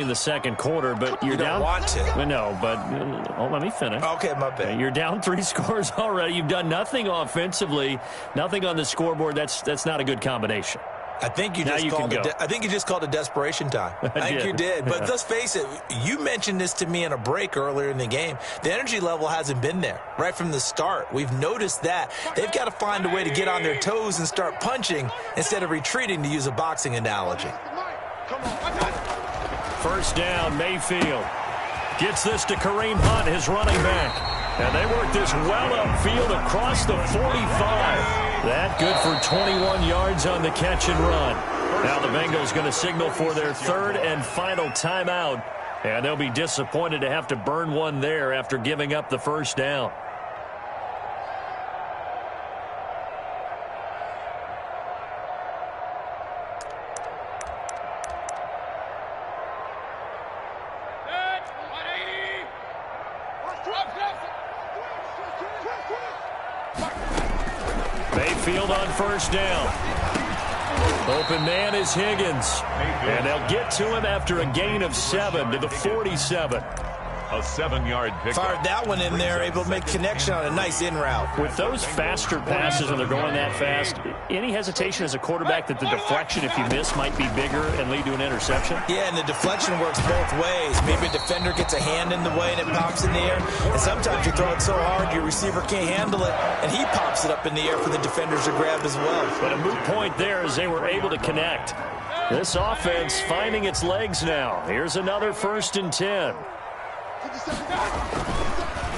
in the second quarter, but you're down. Don't want to. No, but let me finish. Okay, my bad. You're down 3 scores already. You've done nothing offensively, nothing on the scoreboard. That's not a good combination. I think you just called it desperation time. I think you did. But let's face it, you mentioned this to me in a break earlier in the game. The energy level hasn't been there right from the start. We've noticed that. They've got to find a way to get on their toes and start punching instead of retreating, to use a boxing analogy. First down, Mayfield. Gets this to Kareem Hunt, his running back. And they work this well upfield across the 45. That good for 21 yards on the catch and run. Now the Bengals going to signal for their third and final timeout. And they'll be disappointed to have to burn one there after giving up the first down. Mayfield on first down. Open man is Higgins. And they'll get to him after a gain of 7 to the 47. A 7-yard pickup. Fired that one in there, able to make connection on a nice in route. With those faster passes, when they're going that fast, any hesitation as a quarterback that the deflection, if you miss, might be bigger and lead to an interception? Yeah, and the deflection works both ways. Maybe a defender gets a hand in the way and it pops in the air. And sometimes you throw it so hard your receiver can't handle it, and he pops it up in the air for the defenders to grab as well. But a moot point there as they were able to connect. This offense finding its legs now. Here's another 1st and 10.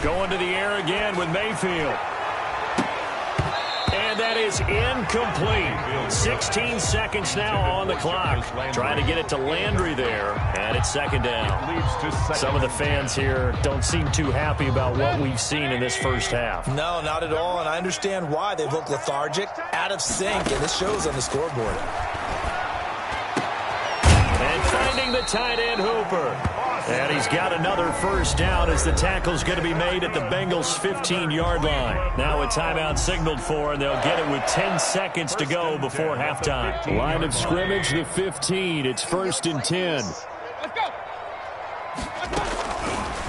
Going to the air again with Mayfield. And that is incomplete. 16 seconds now on the clock. Trying to get it to Landry there. And it's 2nd down. Some of the fans here don't seem too happy about what we've seen in this first half. No, not at all. And I understand why. They've looked lethargic, out of sync, and this shows on the scoreboard. And finding the tight end, Hooper. And he's got another first down as the tackle's going to be made at the Bengals' 15-yard line. Now a timeout signaled for, and they'll get it with 10 seconds to go before halftime. Line of scrimmage, the 15. It's 1st and 10.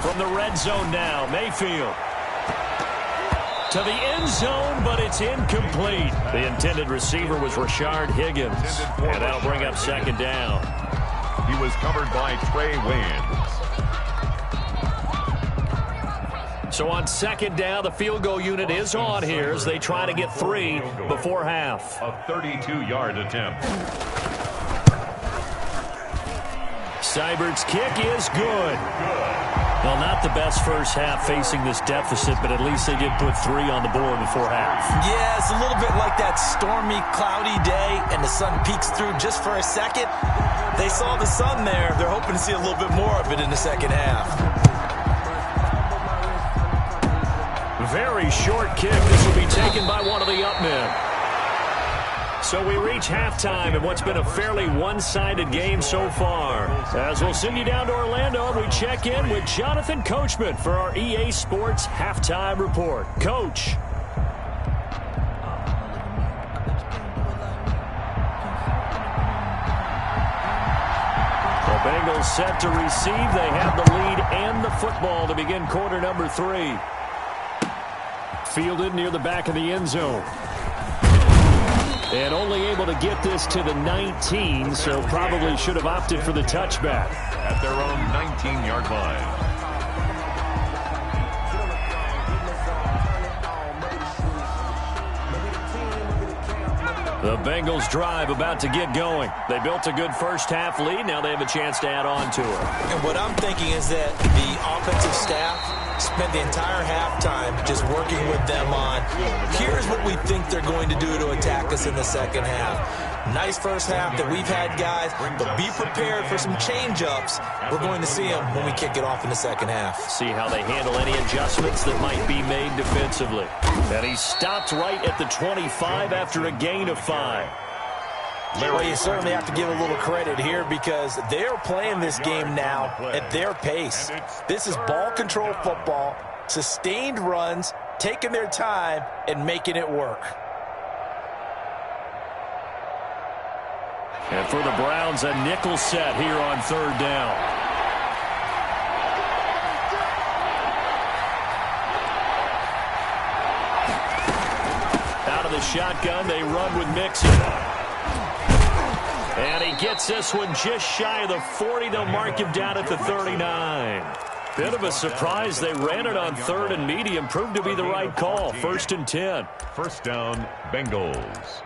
From the red zone now, Mayfield. To the end zone, but it's incomplete. The intended receiver was Rashard Higgins. And that'll bring up 2nd down. He was covered by Trey Waynes. So on 2nd down, the field goal unit is on here as they try to get 3 before half. A 32-yard attempt. Seibert's kick is good. Well, not the best first half facing this deficit, but at least they did put 3 on the board before half. Yeah, it's a little bit like that stormy, cloudy day, and the sun peeks through just for a second. They saw the sun there. They're hoping to see a little bit more of it in the second half. Very short kick. This will be taken by one of the up men. So we reach halftime in what's been a fairly one-sided game so far. As we'll send you down to Orlando, we check in with Jonathan Coachman for our EA Sports Halftime Report. Coach. The Bengals set to receive. They have the lead and the football to begin quarter number 3. Fielded near the back of the end zone. And only able to get this to the 19, so probably should have opted for the touchback. At their own 19-yard line. The Bengals drive about to get going. They built a good first half lead. Now they have a chance to add on to it. And what I'm thinking is that the offensive staff spent the entire halftime just working with them on, here's what we think they're going to do to attack us in the second half. Nice first half that we've had, guys, but be prepared for some change-ups. We're going to see them when we kick it off in the second half. See how they handle any adjustments that might be made defensively. And he stopped right at the 25 after a gain of 5. Well, you certainly have to give a little credit here because they're playing this game now at their pace. This is ball control football, sustained runs, taking their time, and making it work. And for the Browns, a nickel set here on 3rd down. shotgun. They run with Mixon. And he gets this one just shy of the 40. They'll mark him down at the 39. Bit of a surprise. They ran it on 3rd and medium. Proved to be the right call. 1st and 10. First down, Bengals.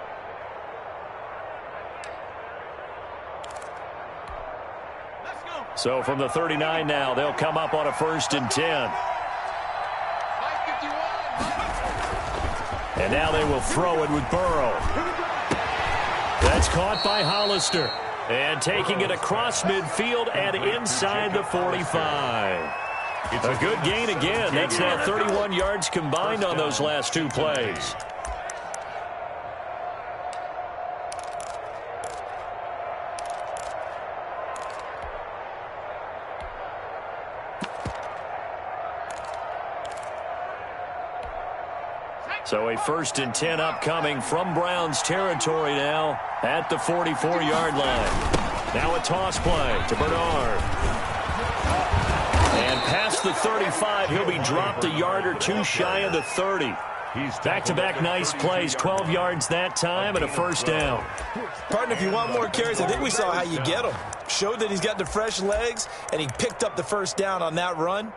So from the 39 now, they'll come up on a 1st and 10. And now they will throw it with Burrow. That's caught by Hollister. And taking it across midfield and inside the 45. A good gain again. That's now 31 yards combined on those last 2 plays. So a 1st and 10 upcoming from Browns territory now at the 44-yard line. Now a toss play to Bernard. And past the 35, he'll be dropped a yard or 2 shy of the 30. Back-to-back nice plays, 12 yards that time and a 1st down. Partner, if you want more carries, I think we saw how you get them. Showed that he's got the fresh legs, and he picked up the 1st down on that run.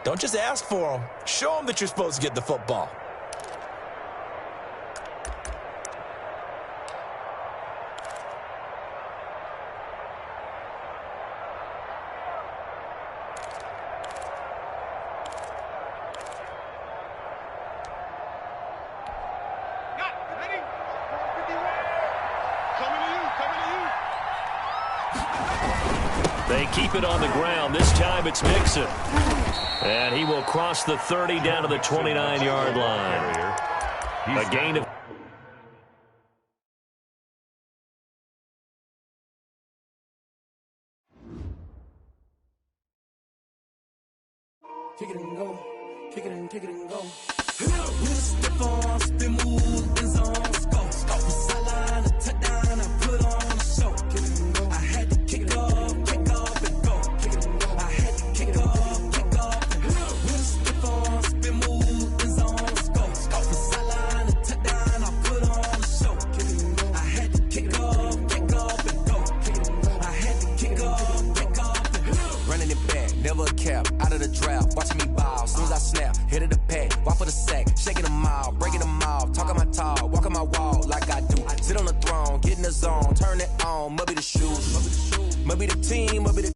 Don't just ask for him. Show him that you're supposed to get the football. They keep it on the ground. This time it's Mixon. And he will cross the 30 down to the 29-yard line. A gain of... Kick it and go. Kick it and go. With a stiff arm, spin move, and zone, scope. Sideline, a touchdown, I put on a show. Kick it and go. I had to kick off and go. Kick it and go. I had to kick off and go. With a stiff arm, spin move, and zone, scope. Sideline, a touchdown, I put on a show. Kick it and go. I had to kick off and go. Kick it and go. I had to kick off and go. Running it back, never a cap, out of the draft, watching me ball, soon as I snap, hit of the pack, walk for the sack, shaking them out, breaking them off, talking my talk, walking my wall like I do, sit on the throne, get in the zone, turn it on, maybe the shoes, maybe the team, maybe the